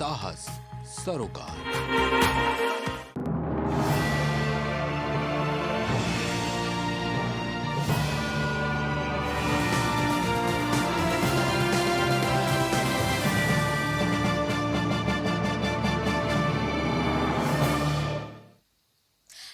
साहस सरोकार।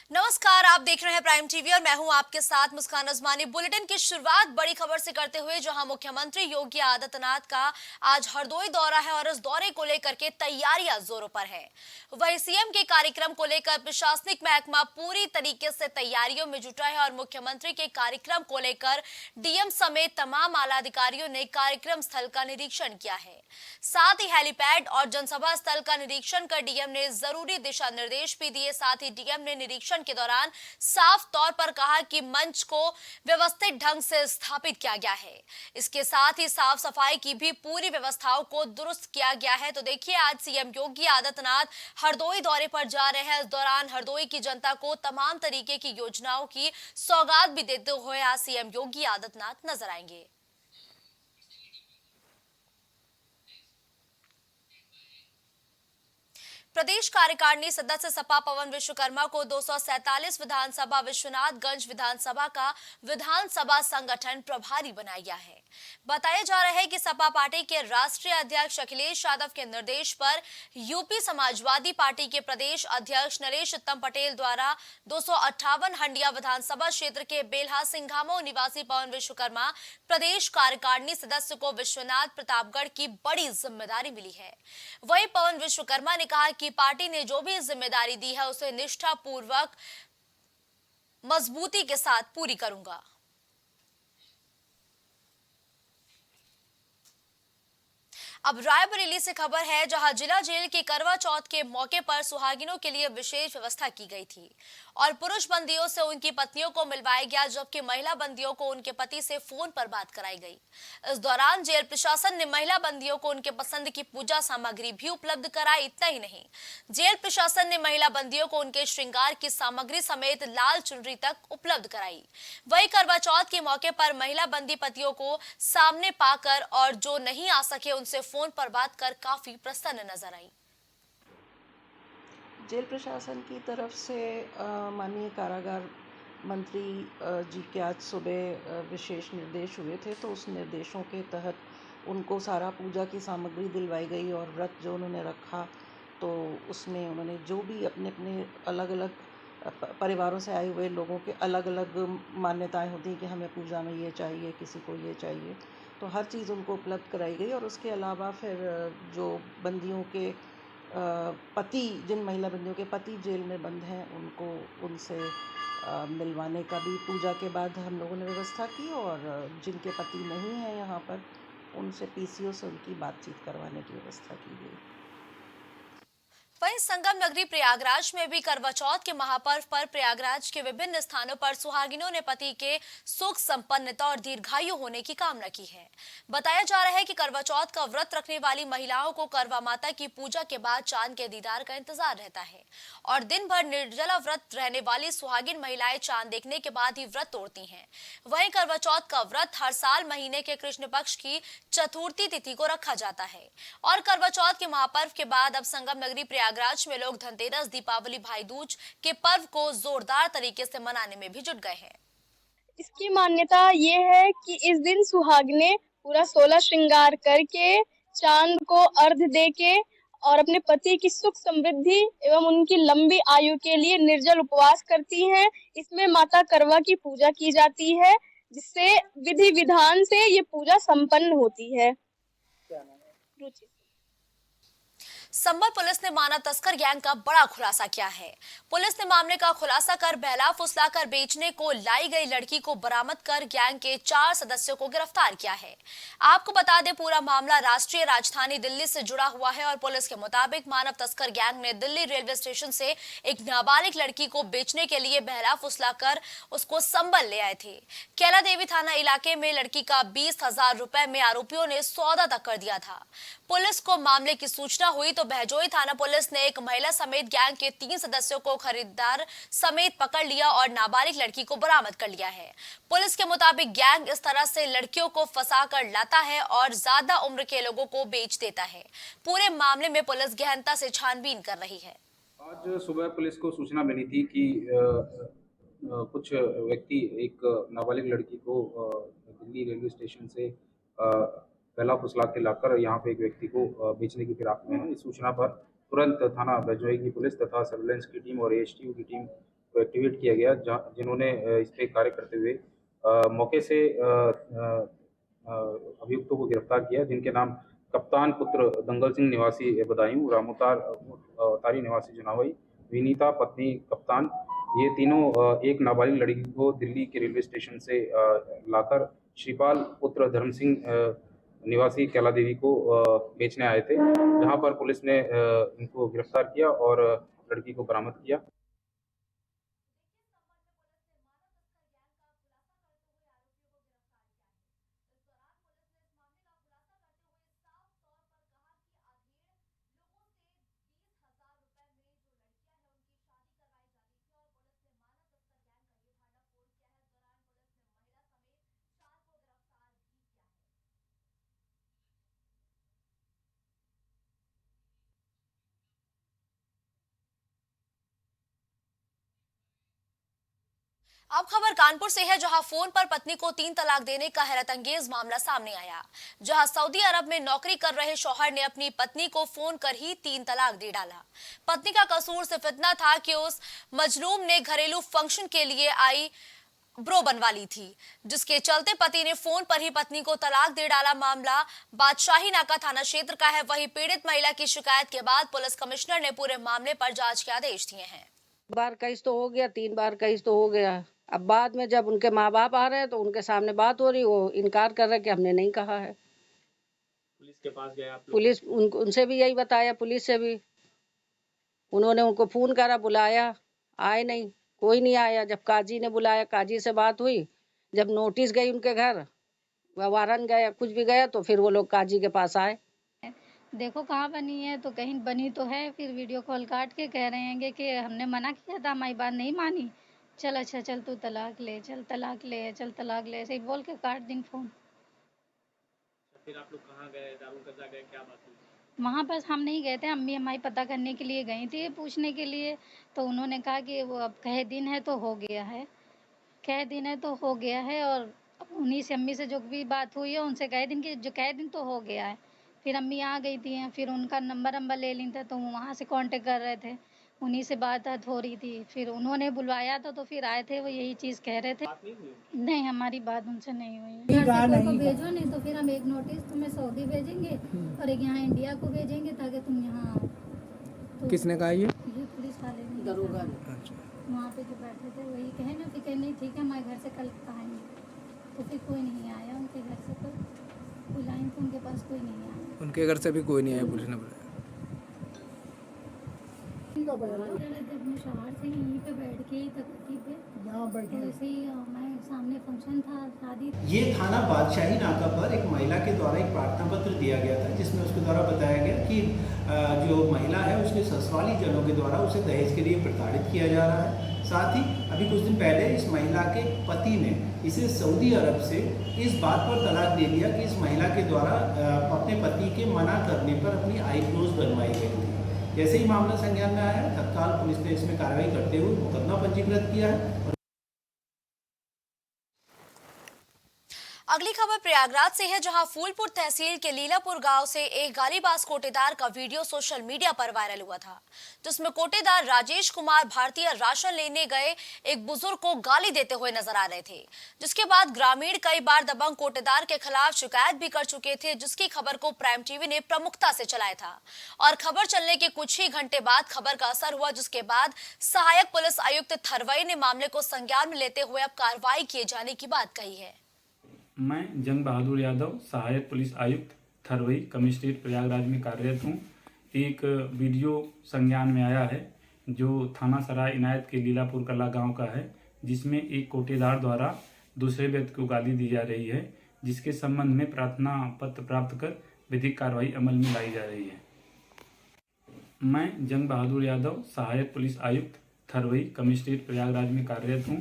नमस्कार, आप देख रहे हैं प्राइम टीवी और मैं हूं आपके साथ मुस्कान अजमानी। बुलेटिन की शुरुआत बड़ी खबर से करते हुए, जहां मुख्यमंत्री योगी आदित्यनाथ का आज हरदोई दौरा है और इस दौरे को लेकर के तैयारियां जोरों पर है। वहीं सीएम के कार्यक्रम को लेकर प्रशासनिक महकमा पूरी तरीके से तैयारियों में जुटा है और मुख्यमंत्री के कार्यक्रम को लेकर डीएम समेत तमाम आला अधिकारियों ने कार्यक्रम स्थल का निरीक्षण किया है। साथ ही हेलीपैड और जनसभा स्थल का निरीक्षण कर डीएम ने जरूरी दिशा निर्देश भी दिए। साथ ही डीएम ने निरीक्षण के दौरान साफ तौर पर कहा कि मंच को व्यवस्थित ढंग से स्थापित किया गया है। इसके साथ ही साफ सफाई की भी पूरी व्यवस्थाओं को दुरुस्त किया गया है। तो देखिए, आज सीएम योगी आदित्यनाथ हरदोई दौरे पर जा रहे हैं। इस दौरान हरदोई की जनता को तमाम तरीके की योजनाओं की सौगात भी देते हुए आज सीएम योगी आदित्यनाथ नजर आएंगे। प्रदेश कार्यकारिणी सदस्य सपा पवन विश्वकर्मा को 247 विधानसभा विश्वनाथगंज विधानसभा का विधानसभा संगठन प्रभारी बनाया गया है। बताया जा रहा है कि सपा पार्टी के राष्ट्रीय अध्यक्ष अखिलेश यादव के निर्देश पर यूपी समाजवादी पार्टी के प्रदेश अध्यक्ष नरेश उत्तम पटेल द्वारा 258 हंडिया विधानसभा क्षेत्र के बेल्हा सिंघामो निवासी पवन विश्वकर्मा प्रदेश कार्यकारिणी सदस्य को विश्वनाथ प्रतापगढ़ की बड़ी जिम्मेदारी मिली है। वहीं पवन विश्वकर्मा ने कहा कि पार्टी ने जो भी जिम्मेदारी दी है उसे निष्ठा पूर्वक मजबूती के साथ पूरी करूंगा। अब रायबरेली से खबर है, जहां जिला जेल के करवा चौथ के मौके पर सुहागिनों के लिए विशेष व्यवस्था की गई थी और पुरुष बंदियों से उनकी पत्नियों को मिलवाया गया, जबकि महिला बंदियों को उनके पति से फोन पर बात कराई गई। इस दौरान जेल प्रशासन ने महिला बंदियों को उनके पसंद की पूजा सामग्री भी उपलब्ध कराई। इतना ही नहीं, जेल प्रशासन ने महिला बंदियों को उनके श्रृंगार की सामग्री समेत लाल चुनरी तक उपलब्ध कराई। वही करवा चौथ के मौके पर महिला बंदी पतियों को सामने पाकर और जो नहीं आ सके उनसे फोन पर बात कर काफी प्रसन्न नजर आई। जेल प्रशासन की तरफ से माननीय कारागार मंत्री जी के आज सुबह विशेष निर्देश हुए थे, तो उस निर्देशों के तहत उनको सारा पूजा की सामग्री दिलवाई गई और व्रत जो उन्होंने रखा, तो उसमें उन्होंने जो भी अपने अपने अलग अलग परिवारों से आए हुए लोगों के अलग अलग मान्यताएं होती हैं कि हमें पूजा में ये चाहिए, किसी को ये चाहिए, तो हर चीज़ उनको उपलब्ध कराई गई। और उसके अलावा फिर जो बंदियों के पति, जिन महिला बंदियों के पति जेल में बंद हैं, उनको उनसे मिलवाने का भी पूजा के बाद हम लोगों ने व्यवस्था की, और जिनके पति नहीं हैं यहाँ पर, उनसे पीसीओ से उनकी बातचीत करवाने की व्यवस्था की गई। वहीं संगम नगरी प्रयागराज में भी करवा चौथ के महापर्व पर प्रयागराज के विभिन्न स्थानों पर सुहागिनों ने पति के सुख संपन्नता और दीर्घायु होने की कामना की है। बताया जा रहा है कि करवा चौथ का व्रत रखने वाली महिलाओं को करवा माता की पूजा के बाद चांद के दीदार का इंतजार रहता है और दिन भर निर्जला व्रत रहने वाली सुहागिन महिलाएं चांद देखने के बाद ही व्रत तोड़ती हैं। वहीं करवा चौथ का व्रत हर साल महीने के कृष्ण पक्ष की चतुर्थी तिथि को रखा जाता है और करवा चौथ के महापर्व के बाद अब संगम नगरी प्रयागराज में लोग धनतेरस, दीपावली, भाई दूज के पर्व को जोरदार तरीके से मनाने में भी जुट गए हैं। इसकी मान्यता ये है कि इस दिन सुहागिनें पूरा 16 श्रृंगार करके, चांद को अर्घ्य देके और अपने पति की सुख समृद्धि एवं उनकी लंबी आयु के लिए निर्जल उपवास करती हैं। इसमें माता करवा की पूजा की जाती है, जिससे विधि विधान से ये पूजा संपन्न होती है। रुचि संभल पुलिस ने मानव तस्कर गैंग का बड़ा खुलासा किया है। पुलिस ने मामले का खुलासा कर बहला फुसलाकर बेचने को लाई गई लड़की को बरामद कर गैंग के 4 सदस्यों को गिरफ्तार किया है। आपको बता दें, पूरा मामला राष्ट्रीय राजधानी दिल्ली से जुड़ा हुआ है और पुलिस के मुताबिक मानव तस्कर गैंग ने दिल्ली रेलवे स्टेशन से एक नाबालिग लड़की को बेचने के लिए बहला फुसलाकर उसको संभल ले आए थे। कैला देवी थाना इलाके में लड़की का 20,000 रुपए में आरोपियों ने सौदा तक कर दिया था। पुलिस को मामले की सूचना हुई तो बहजोई थाना पुलिस ने एक महिला समेत गैंग के 3 सदस्यों को खरीदार समेत पकड़ लिया और नाबालिग लड़की को बरामद कर लिया है। पुलिस के मुताबिक गैंग इस तरह से लड़कियों को फंसा कर लाता है और ज्यादा उम्र के लोगों को बेच देता है। पूरे मामले में पुलिस गहनता से छानबीन कर रही है। आज सुबह पुलिस को सूचना मिली थी कि कुछ व्यक्ति एक नाबालिग लड़की को दिल्ली रेलवे स्टेशन से पहला फुसला के लाकर यहाँ पे एक व्यक्ति को बेचने की फिराक में है। इस सूचना पर तुरंत थाना बहजोई की पुलिस तथा सर्विलांस की टीम और एएसटीयू की टीम को एक्टिवेट किया गया, जिन्होंने इस पे कार्य करते हुए मौके से अभियुक्तों को गिरफ्तार किया, जिनके नाम कप्तान पुत्र दंगल सिंह निवासी बदायूं, रामोतार तारी निवासी जनावई, विनीता पत्नी कप्तान, ये तीनों एक नाबालिग लड़की को दिल्ली के रेलवे स्टेशन से लाकर श्रीपाल पुत्र धर्म सिंह निवासी कैला देवी को बेचने आए थे, जहां पर पुलिस ने इनको गिरफ्तार किया और लड़की को बरामद किया। अब खबर कानपुर से है, जहां फोन पर पत्नी को 3 तलाक देने का हैरतअंगेज मामला सामने आया। जहां सऊदी अरब में नौकरी कर रहे शौहर ने अपनी पत्नी को फोन कर ही 3 तलाक दे डाला। पत्नी का कसूर सिर्फ इतना था कि उस मजलूम ने घरेलू फंक्शन के लिए आई ब्रो बनवा ली थी, जिसके चलते पति ने फोन पर ही पत्नी को तलाक दे डाला। मामला बादशाही नाका थाना क्षेत्र का है। वहीं पीड़ित महिला की शिकायत के बाद पुलिस कमिश्नर ने पूरे मामले पर जांच के आदेश दिए हैं। बार केस तो हो गया, 3 बार केस तो हो गया। अब बाद में जब उनके माँ बाप आ रहे हैं तो उनके सामने बात हो रही, वो इनकार कर रहे कि हमने नहीं कहा है। पुलिस के पास गए आप लोग? पुलिस उनसे भी यही बताया, पुलिस से भी उन्होंने उनको फोन करा, बुलाया, आए नहीं, कोई नहीं आया। जब काजी ने बुलाया, काजी से बात हुई, जब नोटिस गई उनके घर, वारंट गया, कुछ भी गया, तो फिर वो लोग काजी के पास आए। देखो कहाँ बनी है, तो कहीं बनी तो है। फिर वीडियो कॉल काट के कह रहे हैं कि हमने मना किया था, हमारी बात नहीं मानी, चल अच्छा चल तू तलाक ले, चल तलाक ले, चल तलाक ले, ऐसे ही बोल के काट दिन फोन। फिर आप लोग कहाँ गए, दारूकजा गए, क्या बात हुई? वहाँ पर हम नहीं गए थे, अम्मी हमारी पता करने के लिए गई थी, पूछने के लिए। तो उन्होंने कहा कि वो अब कह दिन है तो हो गया है, कह दिन है तो हो गया है। और उन्हीं से अम्मी से जो भी बात हुई है उनसे कह दिन कि जो कह दिन तो हो गया है। फिर अम्मी आ गई थी, फिर उनका नंबर ले ली था, तो वहाँ से कांटेक्ट कर रहे थे, उन्हीं से बात हो रही थी। फिर उन्होंने बुलवाया था, तो फिर आए थे, वो यही चीज़ कह रहे थे। नहीं, हमारी बात उनसे नहीं हुई। को भेजो, नहीं तो फिर हम एक नोटिस तुम्हें सऊदी भेजेंगे और एक यहाँ इंडिया को भेजेंगे ताकि तुम यहाँ आओ। तो किसने कहा ये? पुलिस वाले ने, दरोगा ने। वहाँ पे जो बैठे थे वही कहे ना, फिर नहीं ठीक है हमारे घर से कल आएंगे। तो फिर कोई नहीं आया उनके घर से, कोई लाइन तो उनके पास कोई नहीं आया। उनके घर से भी कोई नहीं आया, पुलिस ने बुलाया। अपने शौहर से यहीं पे बैठ के ही तकती पे तो ऐसे ही मैं सामने फंक्शन था, शादी। ये थाना बादशाही नाका पर एक महिला के द्वारा एक प्रार्थना पत्र दिया गया था, जिसमें उसके द्वारा बताया गया कि जो महिला है उसके ससुराली जनों के द्वारा उसे दहेज के लिए प्रताड़ित किया जा रहा है। साथ ही अभी कुछ दिन पहले इस महिला के पति ने इसे सऊदी अरब से इस बात पर तलाक दे दिया कि इस महिला के द्वारा अपने पति के मना करने पर अपनी आई क्लोज बनवाई गई थी। जैसे ही मामला संज्ञान में आया, तत्काल पुलिस ने इसमें कार्रवाई करते हुए मुकदमा पंजीकृत किया है। अगली खबर प्रयागराज से है, जहां फूलपुर तहसील के लीलापुर गांव से एक गालीबाज कोटेदार का वीडियो सोशल मीडिया पर वायरल हुआ था, जिसमें कोटेदार राजेश कुमार भारतीय राशन लेने गए एक बुजुर्ग को गाली देते हुए नजर आ रहे थे, जिसके बाद ग्रामीण कई बार दबंग कोटेदार के खिलाफ शिकायत भी कर चुके थे, जिसकी खबर को प्राइम टीवी ने प्रमुखता से चलाया था। और खबर चलने के कुछ ही घंटे बाद खबर का असर हुआ, जिसके बाद सहायक पुलिस आयुक्त थरवई ने मामले को संज्ञान में लेते हुए अब कार्रवाई किए जाने की बात कही है। मैं जंग बहादुर यादव, सहायक पुलिस आयुक्त थरवई, कमिश्नरेट प्रयागराज में कार्यरत हूँ। एक वीडियो संज्ञान में आया है जो थाना सराय इनायत के लीलापुर कला गांव का है, जिसमें एक कोटेदार द्वारा दूसरे व्यक्ति को गाली दी जा रही है, जिसके संबंध में प्रार्थना पत्र प्राप्त कर विधिक कार्रवाई अमल में लाई जा रही है। मैं जंग बहादुर यादव, सहायक पुलिस आयुक्त थरवई कमिश्नरेट प्रयागराज में कार्यरत हूँ।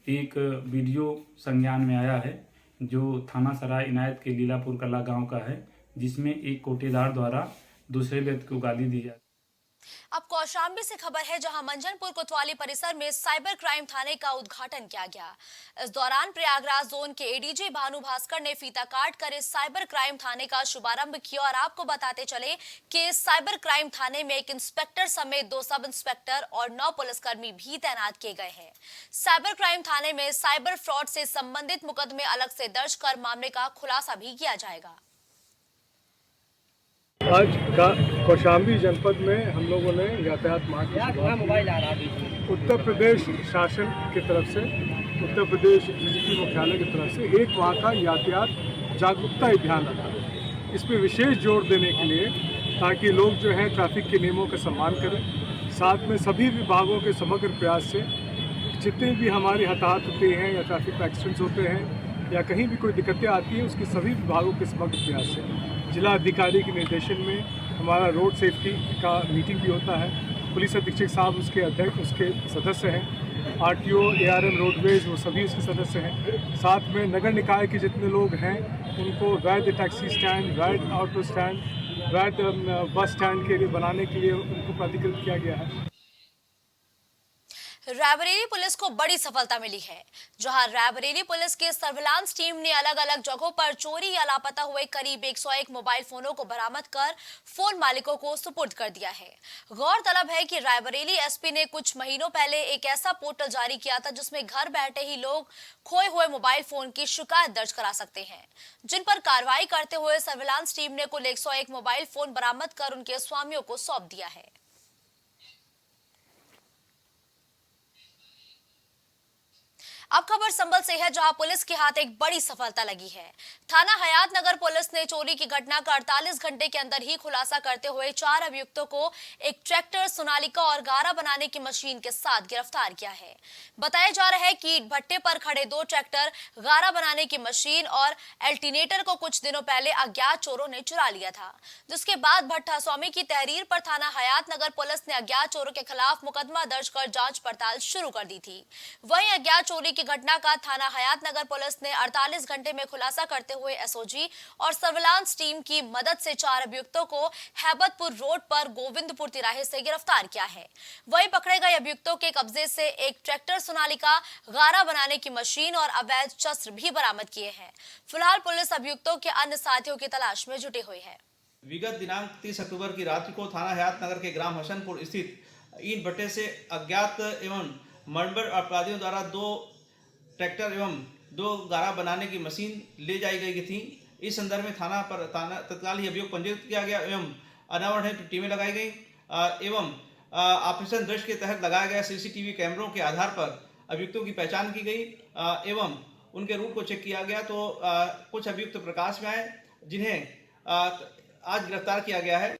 एक वीडियो संज्ञान में आया है जो थाना सराय इनायत के लीलापुर कला गांव का है, जिसमें एक कोटेदार द्वारा दूसरे व्यक्ति को गाली दी जाती है। अब कौशाम्बी से खबर है, जहां मंजनपुर कोतवाली परिसर में साइबर क्राइम थाने का उद्घाटन किया गया। इस दौरान प्रयागराज जोन के एडीजी भानु भास्कर ने फीता काट कर इस साइबर क्राइम थाने का शुभारंभ किया। और आपको बताते चले कि इस साइबर क्राइम थाने में एक इंस्पेक्टर समेत 2 सब इंस्पेक्टर और 9 पुलिसकर्मी भी तैनात किए गए हैं। साइबर क्राइम थाने में साइबर फ्रॉड से संबंधित मुकदमे अलग से दर्ज कर मामले का खुलासा भी किया जाएगा। आज कौशाम्बी जनपद में हम लोगों ने यातायात मार्ग की शुरुआत उत्तर प्रदेश शासन की तरफ से, उत्तर प्रदेश डीजीपी मुख्यालय की तरफ से एक वहाँ का यातायात जागरूकता अभियान रखा। इस पर विशेष जोर देने के लिए ताकि लोग जो है ट्रैफिक के नियमों का सम्मान करें। साथ में सभी विभागों के समग्र प्रयास से जितने भी हमारे हताहत होते हैं या ट्रैफिक एक्सीडेंट्स होते हैं या कहीं भी कोई दिक्कतें आती हैं, उसकी सभी विभागों के समग्र प्रयास से जिला अधिकारी के निर्देशन में हमारा रोड सेफ्टी का मीटिंग भी होता है। पुलिस अधीक्षक साहब उसके अध्यक्ष, उसके सदस्य हैं। आरटीओ, एआरएम रोडवेज वो सभी उसके सदस्य हैं। साथ में नगर निकाय के जितने लोग हैं उनको वैध टैक्सी स्टैंड, वैध ऑटो स्टैंड, वैध बस स्टैंड के लिए बनाने के लिए उनको प्राधिकृत किया गया है। रायबरेली पुलिस को बड़ी सफलता मिली है, जहां रायबरेली पुलिस के सर्विलांस टीम ने अलग अलग जगहों पर चोरी या लापता हुए करीब 101 मोबाइल फोनों को बरामद कर फोन मालिकों को सुपुर्द कर दिया है। गौरतलब है कि रायबरेली एसपी ने कुछ महीनों पहले एक ऐसा पोर्टल जारी किया था जिसमें घर बैठे ही लोग खोए हुए मोबाइल फोन की शिकायत दर्ज करा सकते हैं, जिन पर कार्रवाई करते हुए सर्विलांस टीम ने कुल 101 मोबाइल फोन बरामद कर उनके स्वामियों को सौंप दिया है। अब खबर संभल से है, जहां पुलिस के हाथ एक बड़ी सफलता लगी है। थाना हयात नगर पुलिस ने चोरी की घटना का 48 घंटे के अंदर ही खुलासा करते हुए 4 अभियुक्तों को एक ट्रैक्टर, सोनालिका और गारा बनाने की मशीन के साथ गिरफ्तार किया है। बताया जा रहा है कि ईट भट्टे पर खड़े 2 ट्रैक्टर, गारा बनाने की मशीन और अल्टरनेटर को कुछ दिनों पहले अज्ञात चोरों ने चुरा लिया था, जिसके बाद भट्टा स्वामी की तहरीर पर थाना हयात नगर पुलिस ने अज्ञात चोरों के खिलाफ मुकदमा दर्ज कर जांच पड़ताल शुरू कर दी थी। वहीं अज्ञात चोरी की घटना का थाना हयात नगर पुलिस ने 48 घंटे में खुलासा करते हुए एसओजी और सर्विलांस टीम की मदद से 4 अभियुक्तों को हैबतपुर रोड पर गोविंदपुर तिराहे से गिरफ्तार किया है। वहीं पकड़े गए अभियुक्तों के कब्जे से एक ट्रैक्टर, सोनालिका, गारा बनाने की मशीन और अवैध शस्त्र भी बरामद किए हैं। फिलहाल पुलिस अभियुक्तों के अन्य साथियों की तलाश में जुटी हुई है। विगत दिनांक 30 अक्टूबर की रात्रि को थाना हयात नगर के ग्राम हसनपुर स्थित ईंट भट्टे से अज्ञात एवं मर्डर अपराधियों द्वारा 2 ट्रैक्टर एवं 2 गारा बनाने की मशीन ले जाई गई थी। इस संदर्भ में थाना तत्काल ही अभियोग पंजीकृत किया गया एवं अनावरण हेतु टीमें लगाई गई एवं ऑपरेशन दृश्य के तहत लगाया गया सीसीटीवी कैमरों के आधार पर अभियुक्तों की पहचान की गई एवं उनके रूट को चेक किया गया तो कुछ अभियुक्त प्रकाश में आए, जिन्हें आज गिरफ्तार किया गया है।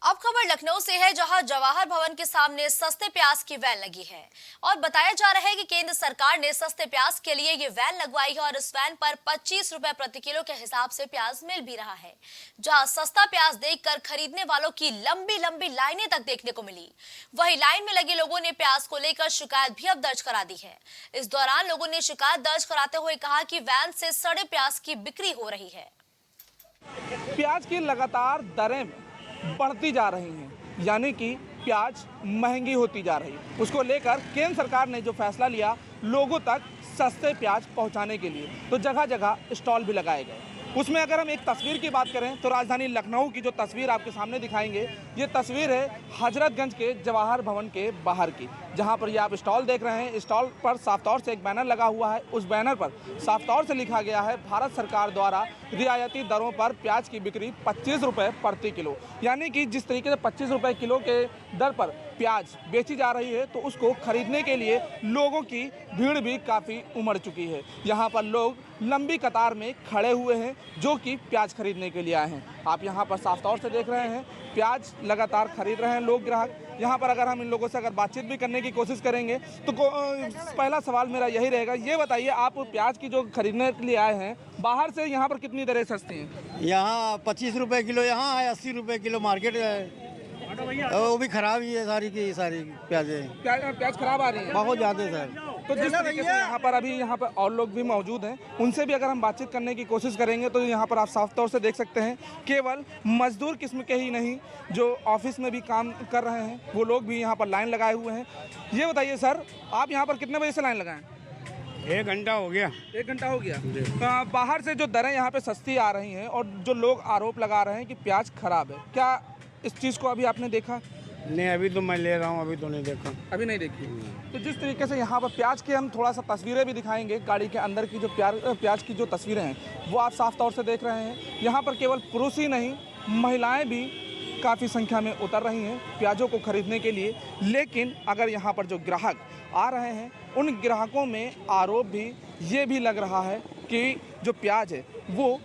अब खबर लखनऊ से है, जहां जवाहर भवन के सामने सस्ते प्याज की वैन लगी है और बताया जा रहा है कि केंद्र सरकार ने सस्ते प्याज के लिए ये वैन लगवाई है और इस वैन पर 25 रुपए प्रति किलो के हिसाब से प्याज मिल भी रहा है। जहां सस्ता प्याज देखकर खरीदने वालों की लंबी लंबी लाइनें तक देखने को मिली। वहीं लाइन में लगे लोगों ने प्याज को लेकर शिकायत भी अब दर्ज करा दी है। इस दौरान लोगों ने शिकायत दर्ज कराते हुए कहा कि वैन से सड़े प्याज की बिक्री हो रही है। प्याज की लगातार दरें बढ़ती जा रही हैं, यानी कि प्याज महंगी होती जा रही है। उसको लेकर केंद्र सरकार ने जो फैसला लिया, लोगों तक सस्ते प्याज पहुंचाने के लिए तो जगह जगह स्टॉल भी लगाए गए। उसमें अगर हम एक तस्वीर की बात करें तो राजधानी लखनऊ की जो तस्वीर आपके सामने दिखाएंगे, ये तस्वीर है हजरतगंज के जवाहर भवन के बाहर की, जहां पर ये आप स्टॉल देख रहे हैं। स्टॉल पर साफ तौर से एक बैनर लगा हुआ है। उस बैनर पर साफ तौर से लिखा गया है, भारत सरकार द्वारा रियायती दरों पर प्याज की बिक्री 25 रुपये प्रति किलो, यानी कि जिस तरीके से 25 रुपये किलो के दर पर प्याज बेची जा रही है तो उसको खरीदने के लिए लोगों की भीड़ भी काफ़ी उमड़ चुकी है। यहाँ पर लोग लंबी कतार में खड़े हुए हैं जो कि प्याज खरीदने के लिए आए हैं। आप यहाँ पर साफ तौर से देख रहे हैं प्याज लगातार खरीद रहे हैं लोग, ग्राहक। यहाँ पर अगर हम इन लोगों से अगर बातचीत भी करने की कोशिश करेंगे तो पहला सवाल मेरा यही रहेगा, ये बताइए आप प्याज की जो खरीदने के लिए आए हैं बाहर से, यहाँ पर कितनी दरें सस्ती हैं? यहाँ 25 रुपए किलो यहाँ है, 80 रुपए किलो मार्केट है। वो भी खराब ही है सारी की सारी प्याजें। प्याज खराब आ रही है बहुत ज़्यादा सर। तो जिस तरीके से यहाँ पर अभी यहाँ पर और लोग भी मौजूद हैं, उनसे भी अगर हम बातचीत करने की कोशिश करेंगे तो यहाँ पर आप साफ तौर से देख सकते हैं केवल मजदूर किस्म के ही नहीं, जो ऑफिस में भी काम कर रहे हैं वो लोग भी यहाँ पर लाइन लगाए हुए हैं। ये बताइए सर, आप यहाँ पर कितने बजे से लाइन लगाएं? 1 घंटा हो गया। 1 घंटा हो गया। बाहर से जो दरें यहाँ पे सस्ती आ रही हैं और जो लोग आरोप लगा रहे हैं कि प्याज खराब है, क्या इस चीज़ को अभी आपने देखा? नहीं, अभी तो मैं ले रहा हूँ, अभी तो नहीं देखा। अभी नहीं देखी। तो जिस तरीके से यहाँ पर प्याज की हम थोड़ा सा तस्वीरें भी दिखाएंगे, गाड़ी के अंदर की जो प्याज की जो तस्वीरें हैं वो आप साफ तौर से देख रहे हैं। यहाँ पर केवल पुरुष ही नहीं, महिलाएं भी काफ़ी संख्या में उतर रही हैं प्याजों को खरीदने के लिए। लेकिन अगर यहाँ पर जो ग्राहक आ रहे हैं उन ग्राहकों में आरोप भी ये भी लग रहा है कि जो प्याज है वो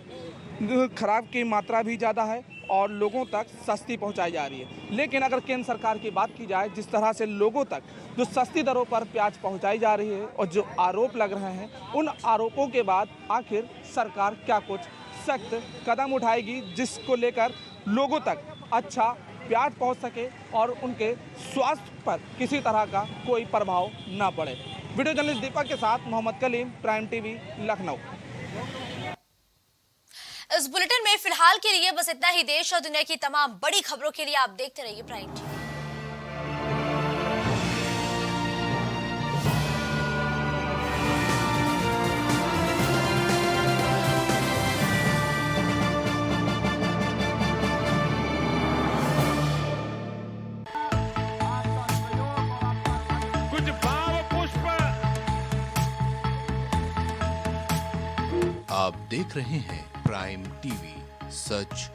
खराब की मात्रा भी ज़्यादा है और लोगों तक सस्ती पहुंचाई जा रही है। लेकिन अगर केंद्र सरकार की बात की जाए, जिस तरह से लोगों तक जो सस्ती दरों पर प्याज पहुंचाई जा रही है और जो आरोप लग रहे हैं, उन आरोपों के बाद आखिर सरकार क्या कुछ सख्त कदम उठाएगी जिसको लेकर लोगों तक अच्छा प्याज पहुंच सके और उनके स्वास्थ्य पर किसी तरह का कोई प्रभाव ना पड़े। वीडियो जर्नलिस्ट दीपक के साथ मोहम्मद कलीम, प्राइम टीवी, लखनऊ। इस बुलेटिन में फिलहाल के लिए बस इतना ही। देश और दुनिया की तमाम बड़ी खबरों के लिए आप देखते रहिए प्राइम टीवी। कुछ भाव पुष्प। आप देख रहे हैं प्राइम टीवी, सच